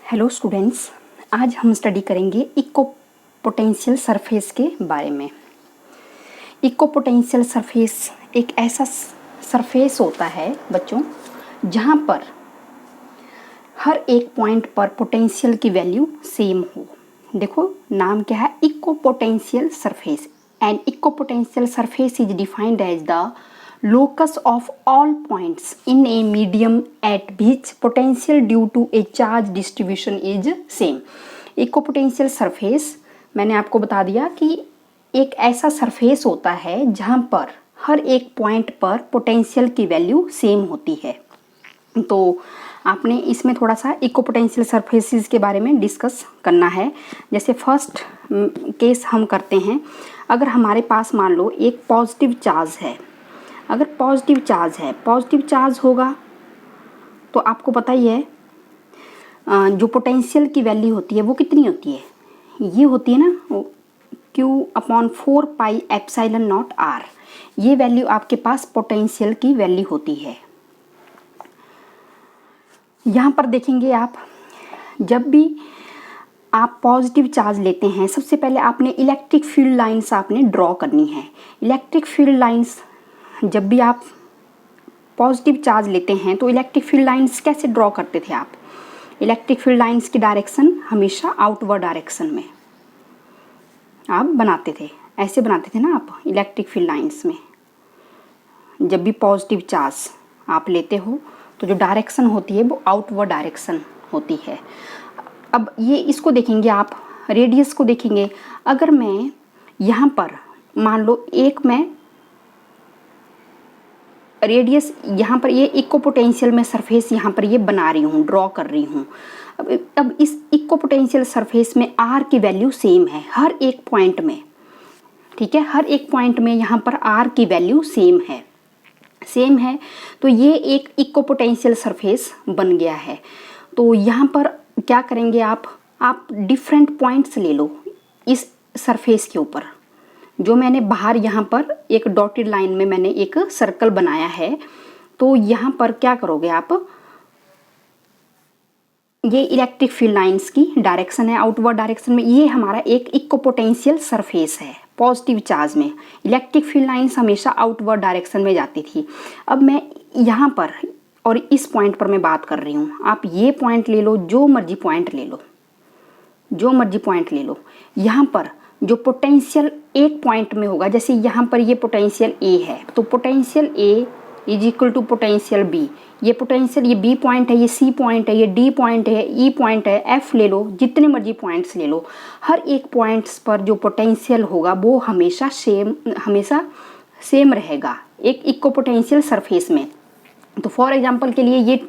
Hello students, आज हम study करेंगे इक्विपोटेंशियल सरफेस के बारे में। इक्विपोटेंशियल सरफेस एक ऐसा सरफेस होता है बच्चों जहाँ पर हर एक पॉइंट पर पोटेंशियल की वैल्यू सेम हो। देखो नाम क्या है, equipotential surface. And equipotential surface is defined as the locus of all points in a medium at which potential due to a charge distribution is same। Equipotential surface मैंने आपको बता दिया कि एक ऐसा सरफेस होता है जहाँ पर हर एक पॉइंट पर पोटेंशियल की वैल्यू सेम होती है। तो आपने इसमें थोड़ा सा इक्विपोटेंशियल सरफेसेस के बारे में डिस्कस करना है। जैसे फर्स्ट केस हम करते हैं, अगर हमारे पास मान लो एक पॉजिटिव चार्ज है। अगर पॉजिटिव चार्ज होगा तो आपको पता ही है जो पोटेंशियल की वैल्यू होती है वो कितनी होती है, ये होती है ना Q/4πε0 R। ये वैल्यू आपके पास पोटेंशियल की वैल्यू होती है। यहाँ पर देखेंगे आप, जब भी आप पॉजिटिव चार्ज लेते हैं सबसे पहले आपने इलेक्ट्रिक फील्ड लाइंस आपने ड्रॉ करनी है। इलेक्ट्रिक फील्ड लाइंस, जब भी आप पॉजिटिव चार्ज लेते हैं तो इलेक्ट्रिक फील्ड लाइंस कैसे ड्रॉ करते थे आप? इलेक्ट्रिक फील्ड लाइंस की डायरेक्शन हमेशा आउटवर्ड डायरेक्शन में आप बनाते थे, ऐसे बनाते थे ना आप इलेक्ट्रिक फील्ड लाइंस में। जब भी पॉजिटिव चार्ज आप लेते हो तो जो डायरेक्शन होती है वो आउटवर्ड डायरेक्शन होती है। अब ये इसको देखेंगे आप, रेडियस को देखेंगे। अगर मैं यहाँ पर मान लो एक मैं रेडियस यहाँ पर ये इक्विपोटेंशियल में सरफेस यहाँ पर ये बना रही हूँ, ड्रॉ कर रही हूँ। अब इस इक्विपोटेंशियल सरफेस में आर की वैल्यू सेम है हर एक पॉइंट में, ठीक है। हर एक पॉइंट में यहाँ पर आर की वैल्यू सेम है तो ये एक इक्विपोटेंशियल सरफेस बन गया है। तो यहाँ पर क्या करेंगे आप डिफरेंट पॉइंट्स ले लो इस सरफेस के ऊपर। जो मैंने बाहर यहाँ पर एक डॉटेड लाइन में मैंने एक सर्कल बनाया है, तो यहाँ पर क्या करोगे आप, ये इलेक्ट्रिक फील्ड लाइंस की डायरेक्शन है आउटवर्ड डायरेक्शन में। ये हमारा एक इक्विपोटेंशियल सरफेस है पॉजिटिव चार्ज में। इलेक्ट्रिक फील्ड लाइंस हमेशा आउटवर्ड डायरेक्शन में जाती थी। अब मैं यहाँ पर और इस पॉइंट पर मैं बात कर रही हूँ, आप ये पॉइंट ले लो, जो मर्जी पॉइंट ले लो। यहाँ पर जो पोटेंशियल एक पॉइंट में होगा, जैसे यहाँ पर ये पोटेंशियल ए है तो potential A is equal to potential B. ये पोटेंशियल, ये बी पॉइंट है, ये सी पॉइंट है, ये डी पॉइंट है, ई पॉइंट है, एफ ले लो, जितने मर्जी पॉइंट्स ले लो। हर एक पॉइंट्स पर जो पोटेंशियल होगा वो हमेशा सेम रहेगा एक इक्विपोटेंशियल सरफेस में। तो फॉर एग्जांपल के लिए ये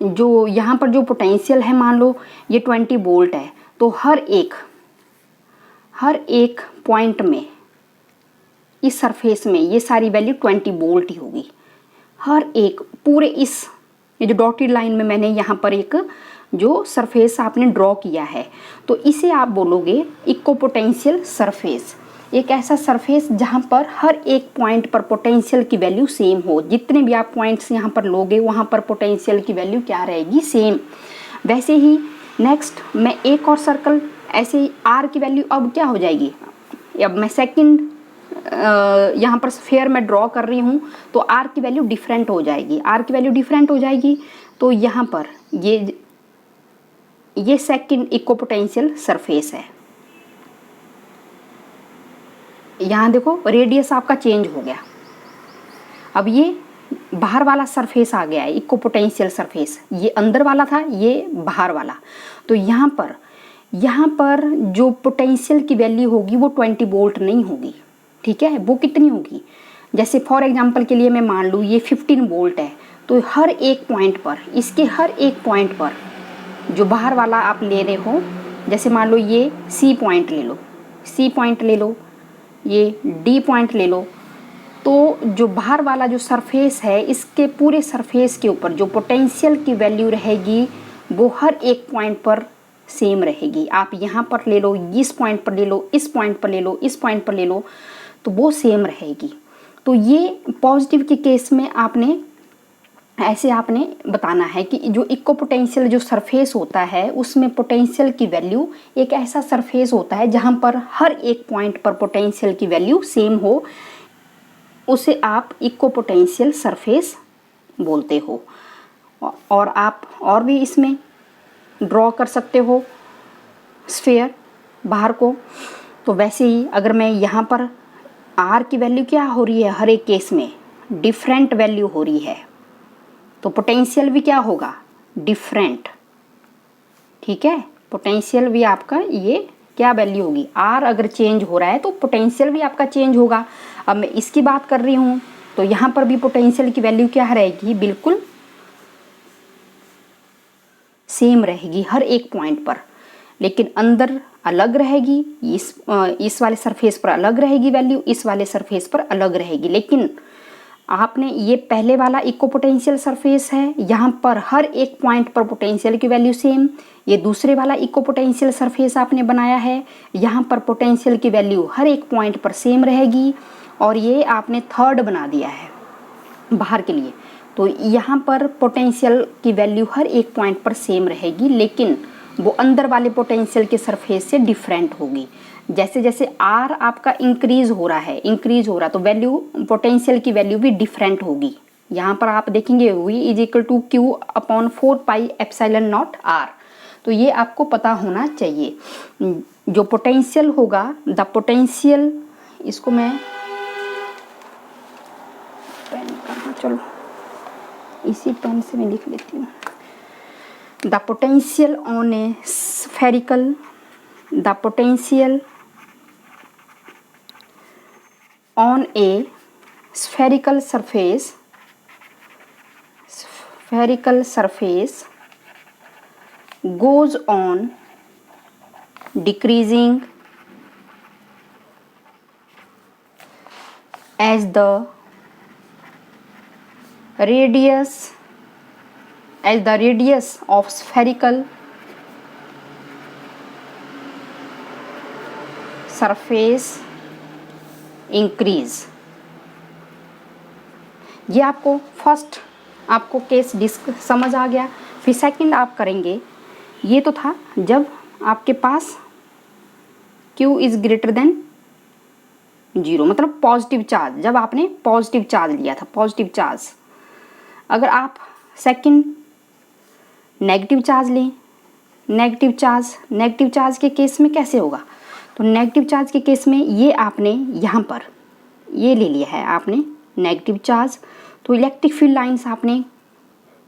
जो यहाँ पर जो पोटेंशियल है, मान लो ये 20 वोल्ट है, तो हर एक पॉइंट में इस सरफेस में ये सारी वैल्यू 20 वोल्ट ही होगी। हर एक पूरे इस ये जो डॉटेड लाइन में मैंने यहाँ पर एक जो सरफेस आपने ड्रॉ किया है, तो इसे आप बोलोगे इक्विपोटेंशियल सरफेस। एक ऐसा सरफेस जहाँ पर हर एक पॉइंट पर पोटेंशियल की वैल्यू सेम हो। जितने भी आप पॉइंट्स यहाँ पर लोगे वहाँ पर पोटेंशियल की वैल्यू क्या रहेगी, सेम। वैसे ही नेक्स्ट मैं एक और सर्कल, ऐसे ही आर की वैल्यू अब क्या हो जाएगी, अब मैं सेकंड यहाँ पर स्फीयर में ड्रॉ कर रही हूँ तो आर की वैल्यू डिफरेंट हो जाएगी। तो यहाँ पर ये सेकंड इक्विपोटेंशियल सरफेस है। यहाँ देखो रेडियस आपका चेंज हो गया। अब ये बाहर वाला सरफेस आ गया है इक्विपोटेंशियल सरफेस, ये अंदर वाला था, ये बाहर वाला। तो यहाँ पर जो पोटेंशियल की वैल्यू होगी वो 20 वोल्ट नहीं होगी, ठीक है। वो कितनी होगी, जैसे फॉर एग्जांपल के लिए मैं मान लूँ ये 15 वोल्ट है, तो हर एक पॉइंट पर, इसके हर एक पॉइंट पर जो बाहर वाला आप ले रहे हो, जैसे मान लो ये सी पॉइंट ले लो, ये डी पॉइंट ले लो, तो जो बाहर वाला जो सरफेस है इसके पूरे सरफेस के ऊपर जो पोटेंशियल की वैल्यू रहेगी वो हर एक पॉइंट पर सेम रहेगी। आप यहाँ पर ले लो, इस पॉइंट पर ले लो, इस पॉइंट पर ले लो, इस पॉइंट पर ले लो, तो वो सेम रहेगी। तो ये पॉजिटिव के केस में आपने ऐसे आपने बताना है कि जो इक्विपोटेंशियल जो सरफेस होता है उसमें पोटेंशियल की वैल्यू, एक ऐसा सरफेस होता है जहाँ पर हर एक पॉइंट पर पोटेंशियल की वैल्यू सेम हो, उसे आप इक्विपोटेंशियल सरफेस बोलते हो। और आप और भी इसमें ड्रॉ कर सकते हो स्फीयर बाहर को। तो वैसे ही अगर मैं यहाँ पर आर की वैल्यू क्या हो रही है, हर एक केस में डिफरेंट वैल्यू हो रही है, तो पोटेंशियल भी क्या होगा, डिफरेंट। ठीक है, पोटेंशियल भी आपका ये क्या वैल्यू होगी, आर अगर चेंज हो रहा है तो पोटेंशियल भी आपका चेंज होगा। अब मैं इसकी बात कर रही हूँ तो यहाँ पर भी पोटेंशियल की वैल्यू क्या रहेगी, बिल्कुल सेम रहेगी हर एक पॉइंट पर, लेकिन अंदर अलग रहेगी। इस वाले सरफेस पर अलग रहेगी वैल्यू, इस वाले सरफेस पर अलग रहेगी। लेकिन आपने ये पहले वाला इक्विपोटेंशियल सरफेस है, यहाँ पर हर एक पॉइंट पर पोटेंशियल की वैल्यू सेम। ये दूसरे वाला इक्विपोटेंशियल सरफेस आपने बनाया है, यहाँ पर पोटेंशियल की वैल्यू हर एक पॉइंट पर सेम रहेगी। और ये आपने थर्ड बना दिया है बाहर के लिए, तो यहाँ पर पोटेंशियल की वैल्यू हर एक पॉइंट पर सेम रहेगी, लेकिन वो अंदर वाले पोटेंशियल के सरफेस से डिफरेंट होगी। जैसे जैसे आर आपका इंक्रीज हो रहा है, तो वैल्यू पोटेंशियल की वैल्यू भी डिफरेंट होगी। यहाँ पर आप देखेंगे V is equal to q upon 4πε0 r. तो ये आपको पता होना चाहिए। जो पोटेंशियल होगा, द पोटेंशियल, इसको मैं पेन कहाँ, चलो इसी पेन से मैं लिख लेती हूँ। The potential on A spherical, the potential on a spherical surface goes on decreasing as the radius of spherical surface increase. ये आपको फर्स्ट आपको केस डिस्क समझ आ गया। फिर सेकंड आप करेंगे, ये तो था जब आपके पास Q इज ग्रेटर देन 0, मतलब पॉजिटिव चार्ज, जब आपने पॉजिटिव चार्ज लिया था, पॉजिटिव चार्ज। अगर आप सेकंड नेगेटिव चार्ज लें, नेगेटिव चार्ज के केस में कैसे होगा, तो नेगेटिव चार्ज के केस में ये आपने यहाँ पर ये ले लिया है आपने नेगेटिव चार्ज, तो इलेक्ट्रिक फील्ड लाइंस आपने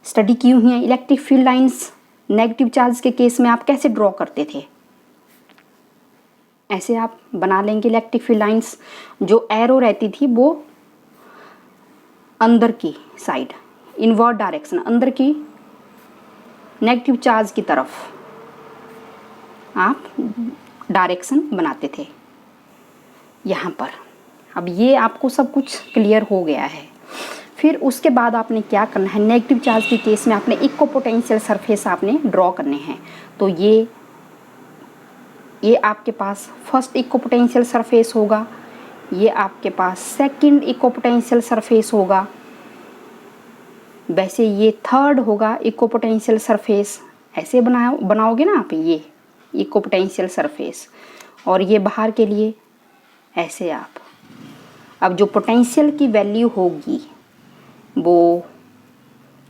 स्टडी की हुई हैं। Electric field lines negative charge के केस में आप कैसे ड्रॉ करते थे, ऐसे आप बना लेंगे इलेक्ट्रिक फील्ड लाइंस। जो एरो रहती थी वो अंदर की साइड, इनवर्ट डायरेक्शन, अंदर की नेगेटिव चार्ज की तरफ आप डायरेक्शन बनाते थे यहाँ पर। अब ये आपको सब कुछ क्लियर हो गया है। फिर उसके बाद आपने क्या करना है, नेगेटिव चार्ज के केस में आपने इक्विपोटेंशियल सरफेस आपने ड्रॉ करने हैं। तो ये आपके पास फर्स्ट इक्विपोटेंशियल सरफेस होगा, ये आपके पास सेकंड इक्विपोटेंशियल सरफेस होगा, वैसे ये थर्ड होगा इक्विपोटेंशियल सरफेस। ऐसे बनाओगे ना आप ये इक्विपोटेंशियल सरफेस, और ये बाहर के लिए ऐसे आप। अब जो पोटेंशियल की वैल्यू होगी वो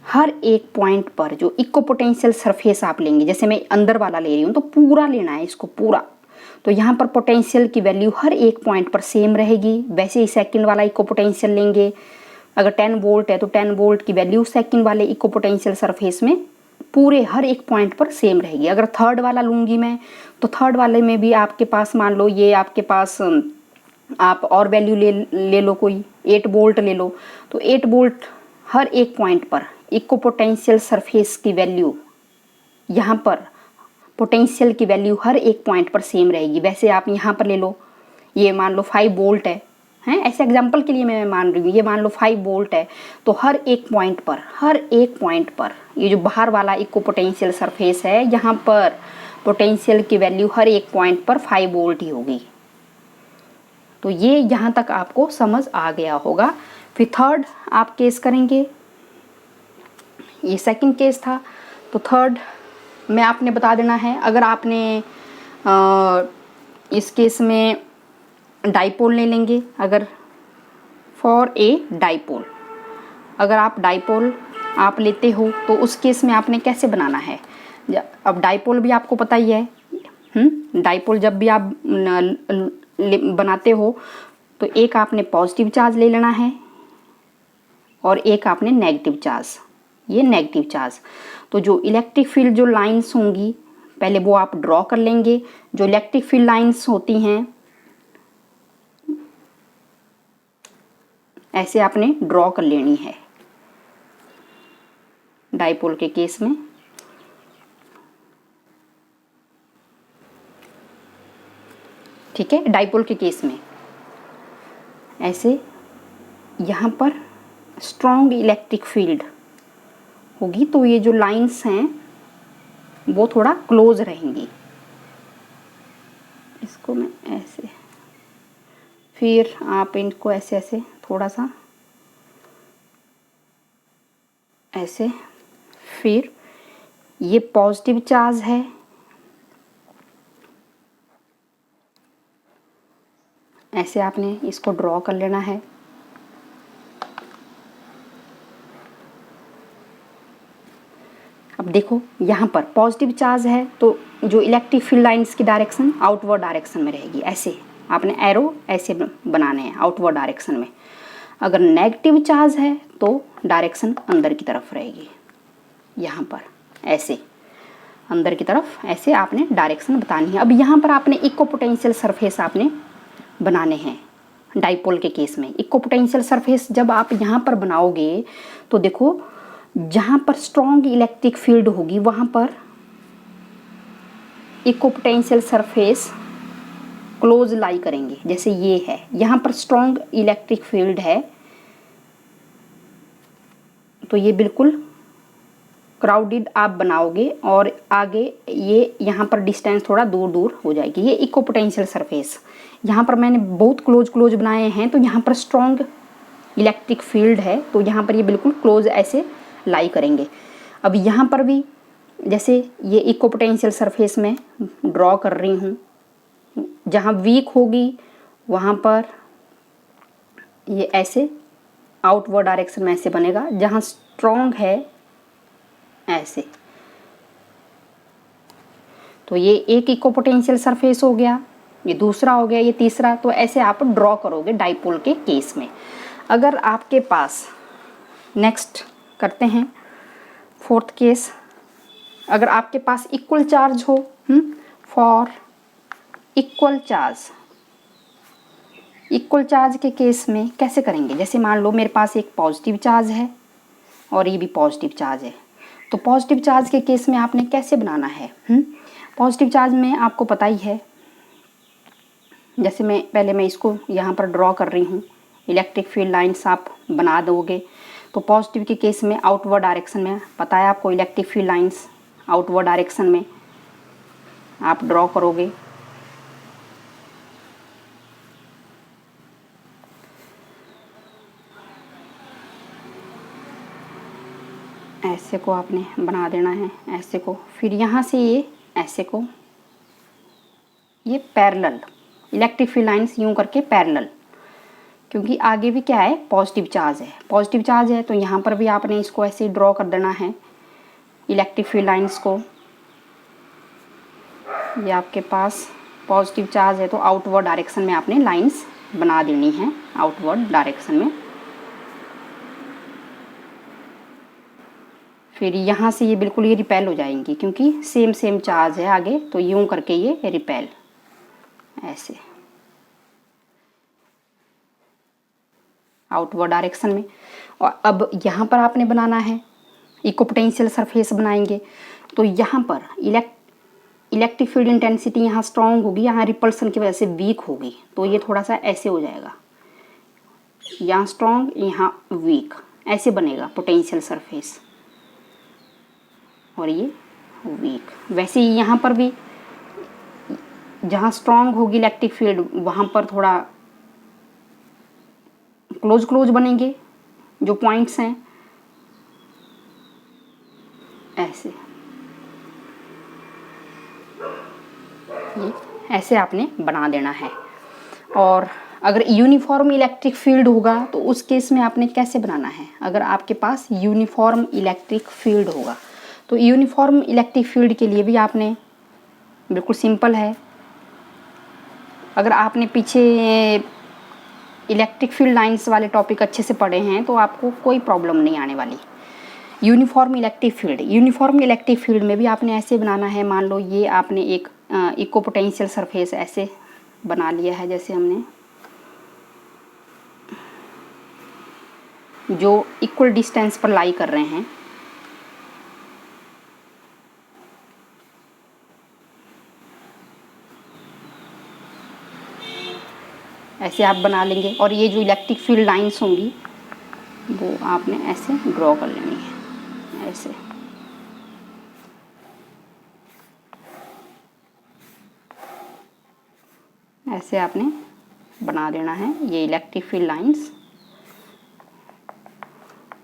हर एक पॉइंट पर जो इक्विपोटेंशियल सरफेस आप लेंगे, जैसे मैं अंदर वाला ले रही हूँ तो पूरा लेना है इसको पूरा, तो यहाँ पर पोटेंशियल की वैल्यू हर एक पॉइंट पर सेम रहेगी। वैसे ही सेकंड वाला इक्विपोटेंशियल लेंगे, अगर 10 वोल्ट है तो 10 वोल्ट की वैल्यू सेकंड वाले इक्विपोटेंशियल सरफेस में पूरे हर एक पॉइंट पर सेम रहेगी। अगर थर्ड वाला लूँगी मैं तो थर्ड वाले में भी आपके पास मान लो ये आपके पास आप और वैल्यू ले लो, कोई 8 वोल्ट ले लो, तो 8 वोल्ट हर एक पॉइंट पर इक्विपोटेंशियल सरफेस की वैल्यू, यहाँ पर पोटेंशियल की वैल्यू हर एक पॉइंट पर सेम रहेगी। वैसे आप यहाँ पर ले लो, ये मान लो 5 वोल्ट है, ऐसे एग्जाम्पल के लिए मैं मान रही हूँ, ये मान लो 5 वोल्ट है, तो हर एक पॉइंट पर ये जो बाहर वाला इक्विपोटेंशियल सरफेस है, यहाँ पर पोटेंशियल की वैल्यू हर एक पॉइंट पर 5 वोल्ट ही होगी। तो ये यहाँ तक आपको समझ आ गया होगा। फिर थर्ड आप केस करेंगे, ये सेकंड केस था। तो थर्ड में आपने बता देना है। अगर आपने इस केस में डाइपोल ले लेंगे, अगर फॉर ए डाइपोल, अगर आप डाइपोल आप लेते हो तो उस केस में आपने कैसे बनाना है। अब डाइपोल भी आपको पता ही है, डाइपोल जब भी आप बनाते हो तो एक आपने पॉजिटिव चार्ज ले लेना है और एक आपने नेगेटिव चार्ज, ये नेगेटिव चार्ज। तो जो इलेक्ट्रिक फील्ड जो लाइंस होंगी पहले वो आप ड्रॉ कर लेंगे। जो इलेक्ट्रिक फील्ड लाइंस होती हैं ऐसे आपने ड्रॉ कर लेनी है डाइपोल के केस में। ठीक है, डाइपोल के केस में ऐसे यहाँ पर स्ट्रॉन्ग इलेक्ट्रिक फील्ड होगी तो ये जो लाइंस हैं वो थोड़ा क्लोज रहेंगी। इसको मैं ऐसे, फिर आप इनको ऐसे ऐसे थोड़ा सा ऐसे, फिर ये पॉजिटिव चार्ज है, ऐसे आपने इसको ड्रॉ कर लेना है। अब देखो यहाँ पर पॉजिटिव चार्ज है तो जो इलेक्ट्रिक फील्ड लाइंस की डायरेक्शन आउटवर्ड डायरेक्शन में रहेगी। ऐसे आपने एरो ऐसे बनाने हैं आउटवर्ड डायरेक्शन में। अगर नेगेटिव चार्ज है तो डायरेक्शन अंदर की तरफ रहेगी, यहाँ पर ऐसे अंदर की तरफ ऐसे आपने डायरेक्शन बतानी है। अब यहाँ पर आपने इक्को पोटेंशियल सरफेस आपने बनाने हैं डाइपोल के केस में। इक्को पोटेंशियल सरफेस जब आप यहाँ पर बनाओगे तो देखो जहाँ पर स्ट्रॉन्ग इलेक्ट्रिक फील्ड होगी वहाँ पर इक्को पोटेंशियल सरफेस क्लोज लाई करेंगे। जैसे ये है, यहाँ पर स्ट्रॉन्ग इलेक्ट्रिक फील्ड है तो ये बिल्कुल क्राउडेड आप बनाओगे और आगे ये यहाँ पर डिस्टेंस थोड़ा दूर दूर हो जाएगी। ये इक्को पोटेंशियल सरफेस यहाँ पर मैंने बहुत क्लोज बनाए हैं तो यहाँ पर स्ट्रॉन्ग इलेक्ट्रिक फील्ड है तो यहाँ पर ये बिल्कुल क्लोज ऐसे लाई करेंगे। अब यहाँ पर भी जैसे ये इक्को पोटेंशियल सरफेस में ड्रॉ कर रही हूँ, जहाँ वीक होगी वहाँ पर ये ऐसे आउटवर्ड डायरेक्शन में ऐसे बनेगा, जहाँ स्ट्रॉन्ग है ऐसे। तो ये एक इक्को पोटेंशियल सरफेस हो गया, ये दूसरा हो गया, ये तीसरा। तो ऐसे आप ड्रॉ करोगे डाइपोल के केस में। अगर आपके पास नेक्स्ट करते हैं फोर्थ केस, अगर आपके पास इक्वल चार्ज हो, फॉर इक्वल चार्ज के केस में कैसे करेंगे। जैसे मान लो मेरे पास एक पॉजिटिव चार्ज है और ये भी पॉजिटिव चार्ज है, तो पॉजिटिव चार्ज के केस में आपने कैसे बनाना है। पॉजिटिव चार्ज में आपको पता ही है, जैसे मैं इसको यहाँ पर ड्रॉ कर रही हूँ, इलेक्ट्रिक फील्ड लाइंस आप बना दोगे। तो पॉजिटिव के केस में आउटवर्ड डायरेक्शन में पता है आपको, electric field lines outward direction में आप ड्रॉ करोगे। ऐसे को आपने बना देना है, ऐसे को, फिर यहाँ से ये ऐसे को, ये पैरेलल इलेक्ट्रिक फील्ड लाइंस यूं करके पैरेलल, क्योंकि आगे भी क्या है पॉजिटिव चार्ज है तो यहाँ पर भी आपने इसको ऐसे ड्रॉ कर देना है इलेक्ट्रिक फील्ड लाइंस को। ये आपके पास पॉजिटिव चार्ज है तो आउटवर्ड डायरेक्शन में आपने लाइंस बना देनी है, आउटवर्ड डायरेक्शन में। फिर यहाँ से ये बिल्कुल ये रिपेल हो जाएंगी क्योंकि सेम चार्ज है आगे, तो यूं करके ये रिपेल ऐसे आउटवर्ड डायरेक्शन में। और अब यहाँ पर आपने बनाना है इक्को पोटेंशियल सरफेस बनाएंगे तो यहाँ पर इलेक्ट्रिक फील्ड इंटेंसिटी यहाँ स्ट्रॉन्ग होगी, यहाँ रिपल्सन की वजह से वीक होगी, तो ये थोड़ा सा ऐसे हो जाएगा, यहाँ स्ट्रॉन्ग यहाँ वीक, ऐसे बनेगा पोटेंशियल सरफेस और ये वीक। वैसे ही यहाँ पर भी जहाँ स्ट्रॉन्ग होगी इलेक्ट्रिक फील्ड वहाँ पर थोड़ा क्लोज बनेंगे जो पॉइंट्स हैं, ऐसे, ये ऐसे आपने बना देना है। और अगर यूनिफॉर्म इलेक्ट्रिक फील्ड होगा तो उस केस में आपने कैसे बनाना है? अगर आपके पास यूनिफॉर्म इलेक्ट्रिक फील्ड होगा तो यूनिफॉर्म इलेक्ट्रिक फील्ड के लिए भी आपने बिल्कुल सिंपल है। अगर आपने पीछे इलेक्ट्रिक फील्ड लाइंस वाले टॉपिक अच्छे से पढ़े हैं तो आपको कोई प्रॉब्लम नहीं आने वाली। यूनिफॉर्म इलेक्ट्रिक फील्ड में भी आपने ऐसे बनाना है। मान लो ये आपने एक इक्विपोटेंशियल सरफेस ऐसे बना लिया है, जैसे हमने जो इक्वल डिस्टेंस पर लाई कर रहे हैं। ऐसे आप बना लेंगे और ये जो इलेक्ट्रिक फील्ड लाइंस होंगी वो आपने ऐसे ड्रॉ कर लेनी है, ऐसे। ऐसे आपने बना देना है ये इलेक्ट्रिक फील्ड लाइंस।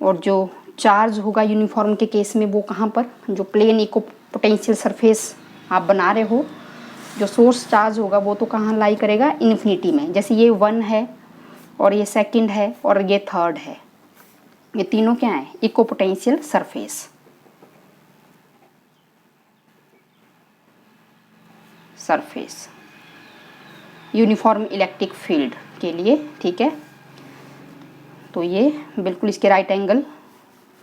और जो चार्ज होगा यूनिफॉर्म के केस में वो कहाँ पर, जो प्लेन इक्विपोटेंशियल सरफेस आप बना रहे हो, जो सोर्स चार्ज होगा वो तो कहाँ लाई करेगा, इन्फिनिटी में। जैसे ये 1 है और ये सेकंड है और ये थर्ड है, ये तीनों क्या है, equipotential surface uniform electric field के लिए, ठीक है। तो ये बिल्कुल इसके राइट एंगल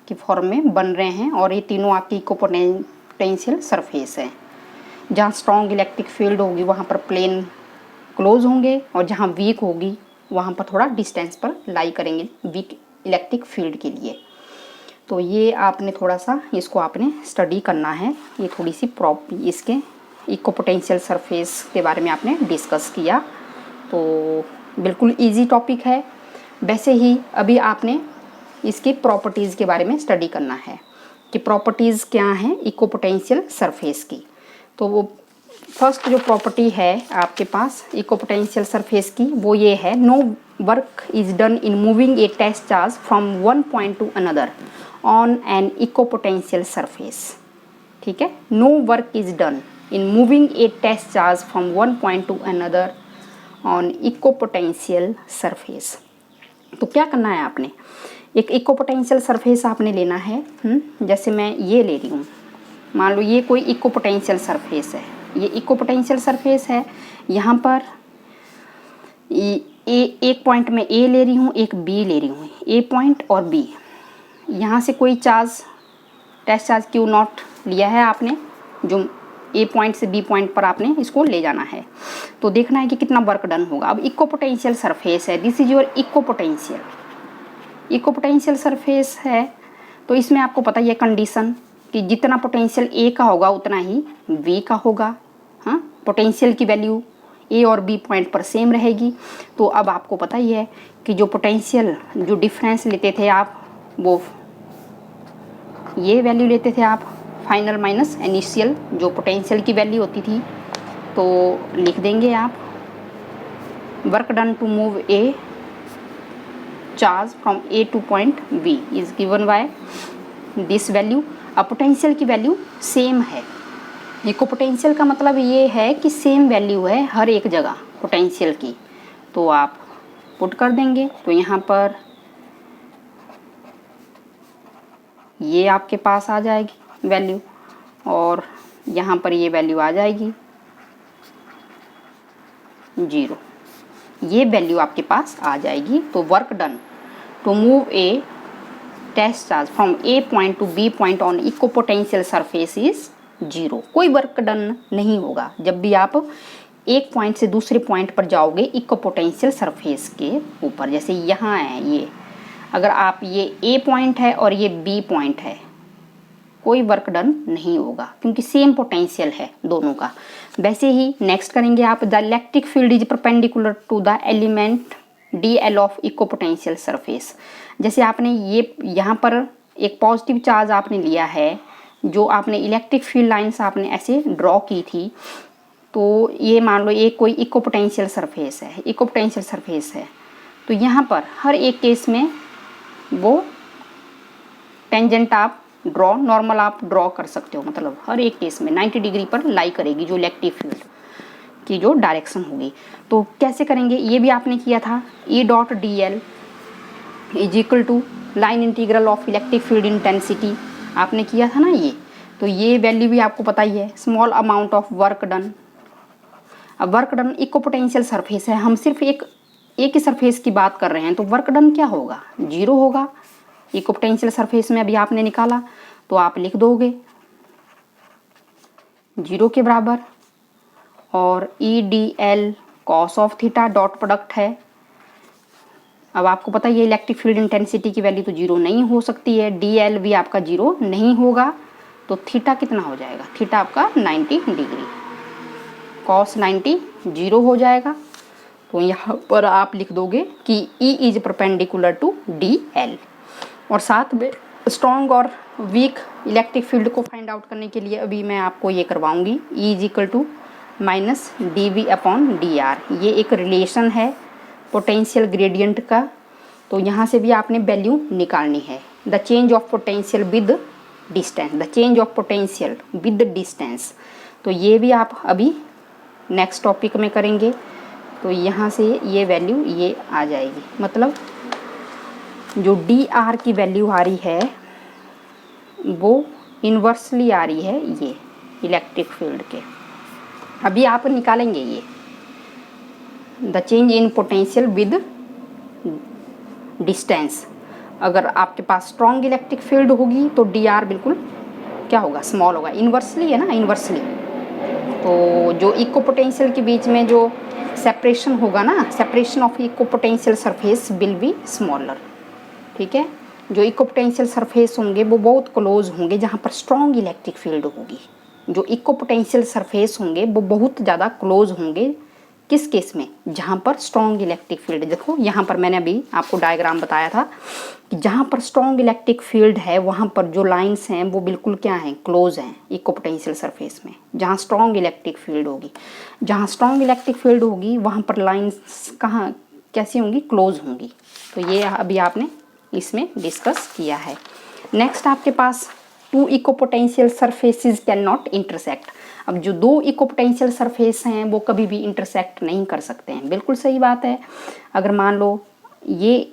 की फॉर्म में बन रहे हैं और ये तीनों आपकी इक्विपोटेंशियल सरफेस है। जहाँ स्ट्रॉन्ग इलेक्ट्रिक फील्ड होगी वहाँ पर प्लेन क्लोज होंगे और जहाँ वीक होगी वहाँ पर थोड़ा डिस्टेंस पर लाई करेंगे वीक इलेक्ट्रिक फील्ड के लिए। तो ये आपने थोड़ा सा इसको आपने स्टडी करना है। ये थोड़ी सी इसके इक्विपोटेंशियल सरफेस के बारे में आपने डिस्कस किया, तो बिल्कुल इजी टॉपिक है। वैसे ही अभी आपने इसकी प्रॉपर्टीज़ के बारे में स्टडी करना है कि प्रॉपर्टीज़ क्या हैं इक्विपोटेंशियल सरफेस की। तो वो फर्स्ट जो प्रॉपर्टी है आपके पास इक्विपोटेंशियल सरफेस की वो ये है, no work is done in moving a test charge from one point to another on an equipotential surface. ठीक है, no work is done in moving a test charge from one point to another on equipotential surface. तो क्या करना है आपने, एक equipotential surface आपने लेना है। जैसे मैं ये ले रही हूँ, मान लो ये कोई इक्विपोटेंशियल सरफेस है, ये इक्विपोटेंशियल सरफेस है। यहाँ पर एक पॉइंट में ए ले रही हूँ, एक बी ले रही हूँ, ए पॉइंट और बी। यहाँ से कोई charge test charge Q not लिया है आपने, जो ए पॉइंट से बी पॉइंट पर आपने इसको ले जाना है। तो देखना है कि कितना वर्क डन होगा। अब इक्विपोटेंशियल सरफेस है, this is your equipotential surface है। तो इसमें आपको पता ही है कंडीशन कि जितना पोटेंशियल ए का होगा उतना ही बी का होगा। हाँ, पोटेंशियल की वैल्यू ए और बी पॉइंट पर सेम रहेगी। तो अब आपको पता ही है कि जो पोटेंशियल जो डिफरेंस लेते थे आप, वो ये वैल्यू लेते थे आप फाइनल माइनस इनिशियल, जो पोटेंशियल की वैल्यू होती थी। तो लिख देंगे आप work done to move a charge from A to point B is given by this value. अब पोटेंशियल की वैल्यू सेम है। इक्विपोटेंशियल का मतलब ये है कि सेम वैल्यू है हर एक जगह पोटेंशियल की। तो आप पुट कर देंगे, तो यहाँ पर ये आपके पास आ जाएगी वैल्यू और यहाँ पर ये वैल्यू आ जाएगी 0। ये वैल्यू आपके पास आ जाएगी। तो work done to move a test charge from A point to B point on equipotential surface is 0। कोई वर्क डन नहीं होगा जब भी आप एक पॉइंट से दूसरे पॉइंट पर जाओगे इक्विपोटेंशियल सरफेस के ऊपर। जैसे यहाँ है ये, अगर आप ये ए पॉइंट है और ये बी पॉइंट है, कोई वर्क डन नहीं होगा क्योंकि सेम पोटेंशियल है दोनों का। वैसे ही नेक्स्ट करेंगे आप, the electric field is perpendicular to the element D L of equipotential surface. जैसे आपने ये यहाँ पर एक पॉजिटिव चार्ज आपने लिया है, जो आपने इलेक्ट्रिक फील्ड लाइंस आपने ऐसे ड्रॉ की थी। तो ये मान लो ये कोई इक्विपोटेंशियल सरफेस है, तो यहाँ पर हर एक केस में वो टेंजेंट आप ड्रॉ नॉर्मल आप ड्रॉ कर सकते हो, मतलब हर एक केस में 90 डिग्री पर लाई करेगी जो इलेक्ट्रिक फील्ड की जो डायरेक्शन होगी। तो कैसे करेंगे, ये भी आपने किया था, E dot D L is equal to line integral of electric field intensity, आपने किया था ना ये। तो ये वैल्यू भी आपको पता ही है, small amount of work done. अब वर्क डन इक्विपोटेंशियल सरफेस है, हम सिर्फ एक ही सरफेस की बात कर रहे हैं, तो वर्क डन क्या होगा, 0 होगा। इक्विपोटेंशियल सरफेस में अभी आपने निकाला तो आप लिख दोगे 0 के बराबर, और E D L cos of theta dot product है। अब आपको पता है ये इलेक्ट्रिक फील्ड इंटेंसिटी की वैल्यू तो 0 नहीं हो सकती है, डी एल भी आपका 0 नहीं होगा, तो थीटा कितना हो जाएगा, थीटा आपका 90 डिग्री, कॉस 90 0 हो जाएगा। तो यहाँ पर आप लिख दोगे कि E is perpendicular to D L. और साथ में स्ट्रॉन्ग और वीक इलेक्ट्रिक फील्ड को फाइंड आउट करने के लिए अभी मैं आपको ये करवाऊंगी, E is equal to minus D V upon D R. ये एक रिलेशन है पोटेंशियल ग्रेडियंट का, तो यहाँ से भी आपने वैल्यू निकालनी है। The change of potential with distance, the change of potential with distance, तो ये भी आप अभी नेक्स्ट टॉपिक में करेंगे। तो यहाँ से ये वैल्यू ये आ जाएगी, मतलब जो डी आर की वैल्यू आ रही है वो इन्वर्सली आ रही है ये इलेक्ट्रिक फील्ड के। अभी आप निकालेंगे ये the change in potential with distance. अगर आपके पास स्ट्रॉन्ग इलेक्ट्रिक फील्ड होगी तो डी आर बिल्कुल क्या होगा, स्मॉल होगा, इन्वर्सली है ना, इन्वर्सली। तो जो इक्को पोटेंशियल के बीच में जो सेपरेशन होगा ना, सेपरेशन ऑफ इक्को potential surface will be smaller, ठीक है। जो इक्को पोटेंशियल सरफेस होंगे वो बहुत क्लोज होंगे जहाँ पर स्ट्रॉन्ग इलेक्ट्रिक फील्ड होगी। जो इक्को पोटेंशियल सरफेस होंगे वो बहुत ज़्यादा क्लोज होंगे, किस केस में, जहाँ पर स्ट्रॉन्ग इलेक्ट्रिक फील्ड। देखो यहाँ पर मैंने अभी आपको डायग्राम बताया था कि जहाँ पर स्ट्रॉन्ग इलेक्ट्रिक फील्ड है वहाँ पर जो लाइंस हैं वो बिल्कुल क्या हैं, क्लोज हैं इक्को पोटेंशियल सरफेस में। जहाँ स्ट्रॉन्ग इलेक्ट्रिक फील्ड होगी, जहाँ स्ट्रॉन्ग इलेक्ट्रिक फील्ड होगी वहाँ पर लाइंस कहाँ कैसी होंगी, क्लोज होंगी। तो ये अभी आपने इसमें डिस्कस किया है। नेक्स्ट आपके पास टू इक्को potential surfaces can not intersect. अब जो दो इक्को पोटेंशियल सरफेस हैं वो कभी भी इंटरसेक्ट नहीं कर सकते हैं, बिल्कुल सही बात है। अगर मान लो ये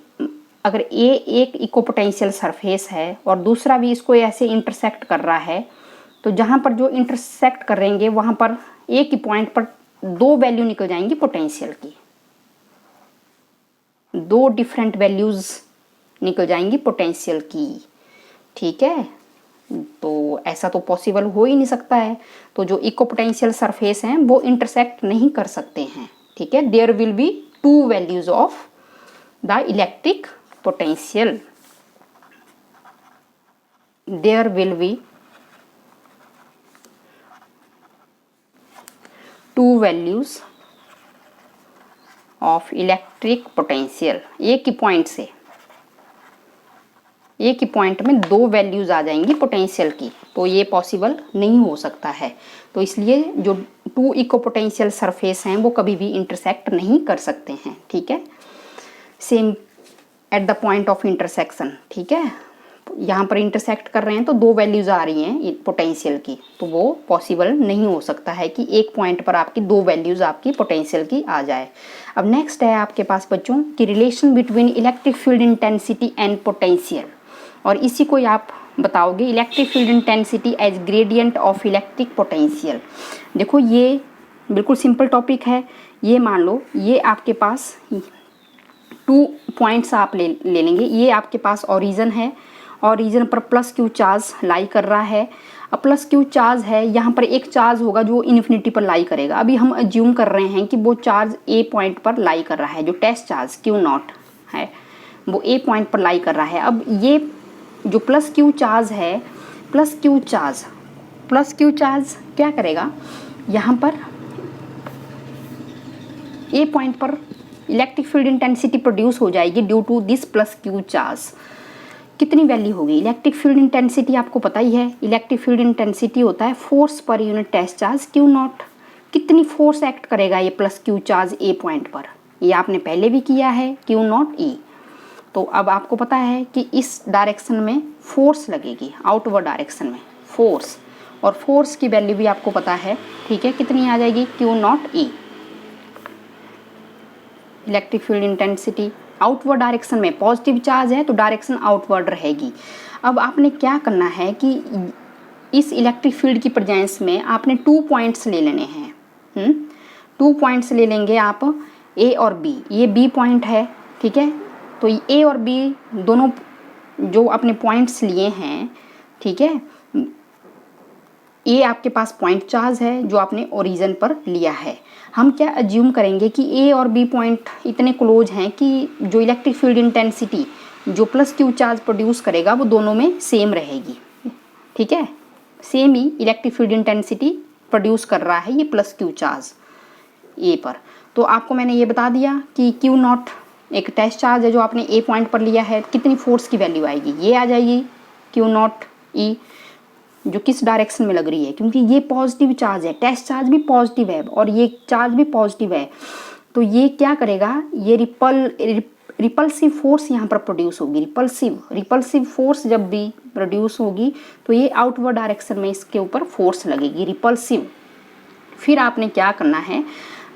अगर ए एक इक्को पोटेंशियल सरफेस है और दूसरा भी इसको ऐसे इंटरसेक्ट कर रहा है, तो जहाँ पर जो इंटरसेक्ट करेंगे वहाँ पर एक ही पॉइंट पर दो वैल्यू निकल जाएंगी पोटेंशियल की, दो डिफरेंट वैल्यूज़ निकल जाएंगी पोटेंशियल की, ठीक है। तो ऐसा तो पॉसिबल हो ही नहीं सकता है। तो जो इक्को पोटेंशियल सरफेस हैं वो इंटरसेक्ट नहीं कर सकते हैं, ठीक है। There will be two values of the electric potential, there will be two values of electric potential. एक ही पॉइंट से, एक ही पॉइंट में दो वैल्यूज आ जाएंगी पोटेंशियल की, तो ये पॉसिबल नहीं हो सकता है। तो इसलिए जो टू इक्को पोटेंशियल सरफेस हैं वो कभी भी इंटरसेक्ट नहीं कर सकते हैं, ठीक है। Same at the point of intersection, ठीक है। यहाँ पर इंटरसेक्ट कर रहे हैं तो दो वैल्यूज आ रही हैं पोटेंशियल की, तो वो पॉसिबल नहीं हो सकता है कि एक पॉइंट पर आपकी दो वैल्यूज आपकी पोटेंशियल की आ जाए। अब नेक्स्ट है आपके पास बच्चों कि relation between electric field intensity and potential, और इसी को आप बताओगे electric field intensity as gradient of electric potential. देखो ये बिल्कुल सिंपल टॉपिक है। ये मान लो ये आपके पास टू पॉइंट्स आप ले लेंगे। ये आपके पास ओरिजिन है, ओरिजिन पर प्लस क्यू चार्ज लाई कर रहा है। अब प्लस क्यू चार्ज है, यहाँ पर एक चार्ज होगा जो इन्फिनिटी पर लाई करेगा। अभी हम अज्यूम कर रहे हैं कि वो चार्ज ए पॉइंट पर लाई कर रहा है, जो टेस्ट चार्ज क्यू नॉट है वो ए पॉइंट पर लाई कर रहा है। अब ये जो प्लस क्यू चार्ज है, प्लस क्यू चार्ज क्या करेगा, यहाँ पर ए पॉइंट पर इलेक्ट्रिक फील्ड इंटेंसिटी प्रोड्यूस हो जाएगी due to this plus Q charge. कितनी वैल्यू होगी इलेक्ट्रिक फील्ड इंटेंसिटी, आपको पता ही है इलेक्ट्रिक फील्ड इंटेंसिटी होता है force per unit test charge Q not. कितनी फोर्स एक्ट करेगा ये plus Q charge A point पर, ये आपने पहले भी किया है क्यू नॉट ई। तो अब आपको पता है कि इस डायरेक्शन में फोर्स लगेगी, आउटवर्ड डायरेक्शन में फोर्स, और फोर्स की वैल्यू भी आपको पता है, ठीक है, कितनी आ जाएगी, Q not E, electric field intensity. Outward direction में पॉजिटिव चार्ज है तो डायरेक्शन आउटवर्ड रहेगी। अब आपने क्या करना है कि इस इलेक्ट्रिक फील्ड की प्रेजेंस में आपने 2 पॉइंट्स ले लेने हैं। 2 पॉइंट्स ले लेंगे आप, ए और बी। ये बी पॉइंट है, ठीक है, तो ए और बी दोनों जो अपने पॉइंट्स लिए हैं, ठीक है, ए आपके पास पॉइंट चार्ज है जो आपने ओरिजिन पर लिया है। हम क्या अज्यूम करेंगे कि ए और बी पॉइंट इतने क्लोज हैं कि जो इलेक्ट्रिक फील्ड इंटेंसिटी जो प्लस क्यू चार्ज प्रोड्यूस करेगा वो दोनों में सेम रहेगी, ठीक है, सेम ही इलेक्ट्रिक फील्ड इंटेंसिटी प्रोड्यूस कर रहा है ये प्लस क्यू चार्ज ए पर। तो आपको मैंने ये बता दिया कि क्यू नॉट एक टेस्ट चार्ज है जो आपने ए पॉइंट पर लिया है, कितनी फोर्स की वैल्यू आएगी, ये आ जाएगी क्यू नॉट ई, जो किस डायरेक्शन में लग रही है, क्योंकि ये पॉजिटिव चार्ज है, टेस्ट चार्ज भी पॉजिटिव है और ये चार्ज भी पॉजिटिव है, तो ये क्या करेगा, ये रिपल्सिव फोर्स यहाँ पर प्रोड्यूस होगी। रिपल्सिव फोर्स जब भी प्रोड्यूस होगी तो ये आउटवर्ड डायरेक्शन में इसके ऊपर फोर्स लगेगी, रिपल्सिव। फिर आपने क्या करना है,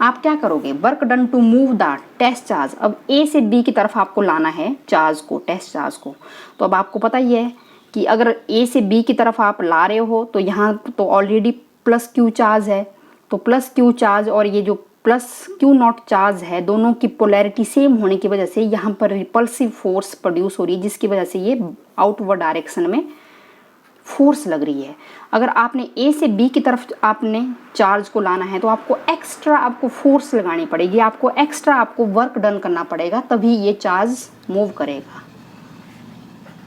आप क्या करोगे, work done to move the test charge. अब ए से बी की तरफ आपको लाना है चार्ज को, टेस्ट चार्ज को। तो अब आपको पता ही है कि अगर ए से बी की तरफ आप ला रहे हो तो यहाँ तो ऑलरेडी प्लस क्यू चार्ज है, तो प्लस क्यू चार्ज और ये जो प्लस क्यू नॉट चार्ज है दोनों की पोलैरिटी सेम होने की वजह से यहाँ पर रिपल्सिव फोर्स प्रोड्यूस हो रही है, जिसकी वजह से ये आउटवर्ड डायरेक्शन में फोर्स लग रही है। अगर आपने ए से बी की तरफ आपने चार्ज को लाना है तो आपको एक्स्ट्रा आपको फोर्स लगानी पड़ेगी, आपको एक्स्ट्रा आपको वर्क डन करना पड़ेगा, तभी ये चार्ज मूव करेगा।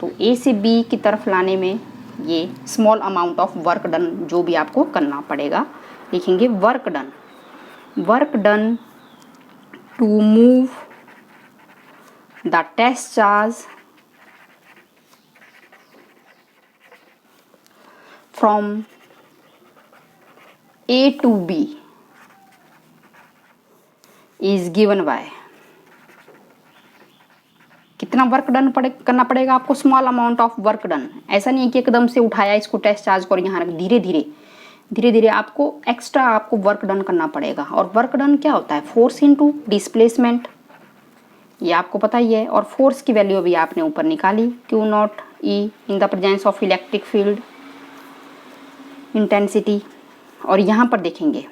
तो ए से बी की तरफ लाने में ये small amount of work done जो भी आपको करना पड़ेगा, लिखेंगे work done to move the test charge from A to B is given by, कितना वर्क डन करना पड़ेगा आपको, small amount of work done. ऐसा नहीं है कि एकदम से उठाया इसको टेस्ट चार्ज को और यहाँ रख, धीरे धीरे आपको एक्स्ट्रा आपको वर्क डन करना पड़ेगा। और वर्क डन क्या होता है, फोर्स इनटू डिस्प्लेसमेंट, ये आपको पता ही है। और फोर्स की वैल्यू अभी आपने ऊपर निकाली, Q not E in the presence of electric field intensity. और यहाँ पर देखेंगे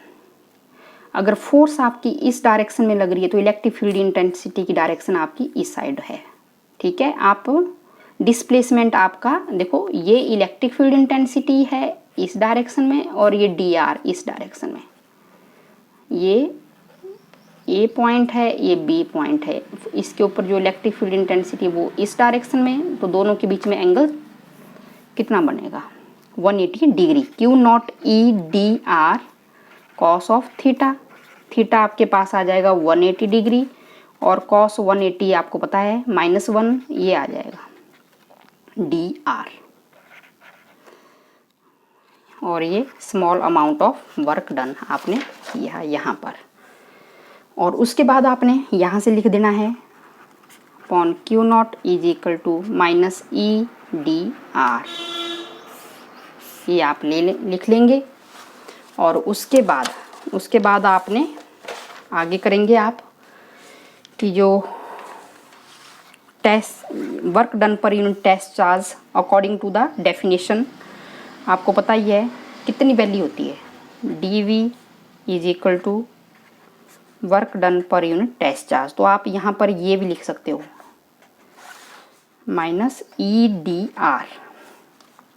अगर फोर्स आपकी इस डायरेक्शन में लग रही है तो इलेक्ट्रिक फील्ड इंटेंसिटी की डायरेक्शन आपकी इस साइड है, ठीक है। आप डिस्प्लेसमेंट आपका देखो, ये इलेक्ट्रिक फील्ड इंटेंसिटी है इस डायरेक्शन में और ये डी आर इस डायरेक्शन में, ये ए पॉइंट है, ये बी पॉइंट है, इसके ऊपर जो इलेक्ट्रिक फील्ड इंटेंसिटी वो इस डायरेक्शन में, तो दोनों के बीच में एंगल कितना बनेगा, 180 degree. Q not E D are cos of theta, theta आपके पास आ जाएगा 180 डिग्री और कॉस 180 आपको पता है -1, ये आ जाएगा डी आर। और ये small amount of work done आपने किया यहाँ पर। और उसके बाद आपने यहाँ से लिख देना है upon Q not is equal to minus E D R, ये आप लिख लेंगे। और उसके बाद आपने आगे करेंगे आप कि जो test work done per unit test charge according to the definition आपको पता ही है कितनी वैल्यू होती है, D V is equal to work done per unit test charge. तो आप यहाँ पर ये भी लिख सकते हो माइनस ई डी आर,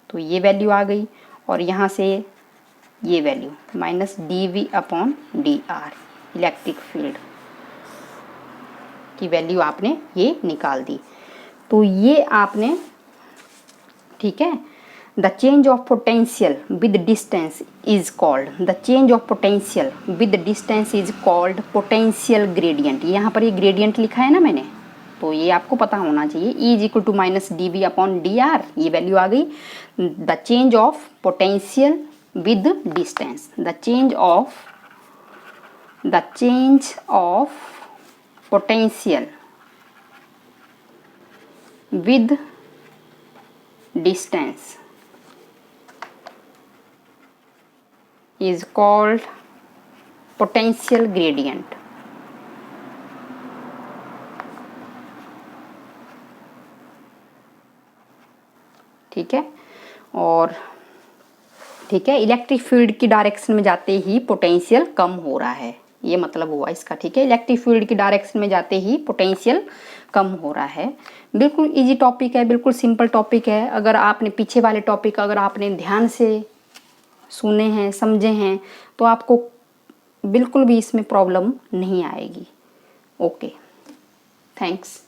तो ये वैल्यू आ गई। और यहाँ से ये value minus D V upon D R, electric field की वैल्यू आपने ये निकाल दी। तो ये आपने, ठीक है, the change of potential with distance is called, the change of potential with distance is called potential gradient. यहाँ पर ये ग्रेडियंट लिखा है ना मैंने, तो ये आपको पता होना चाहिए, E is equal to minus D V upon D R, ये वैल्यू आ गई। The change of potential with distance, the change of potential with distance is called potential gradient. ठीक है, और ठीक है, इलेक्ट्रिक फील्ड की डायरेक्शन में जाते ही पोटेंशियल कम हो रहा है, ये मतलब हुआ इसका। ठीक है, इलेक्ट्रिक फील्ड की डायरेक्शन में जाते ही पोटेंशियल कम हो रहा है। बिल्कुल इजी टॉपिक है, बिल्कुल सिंपल टॉपिक है। अगर आपने पीछे वाले टॉपिक अगर आपने ध्यान से सुने हैं, समझे हैं, तो आपको बिल्कुल भी इसमें प्रॉब्लम नहीं आएगी। Okay, thanks.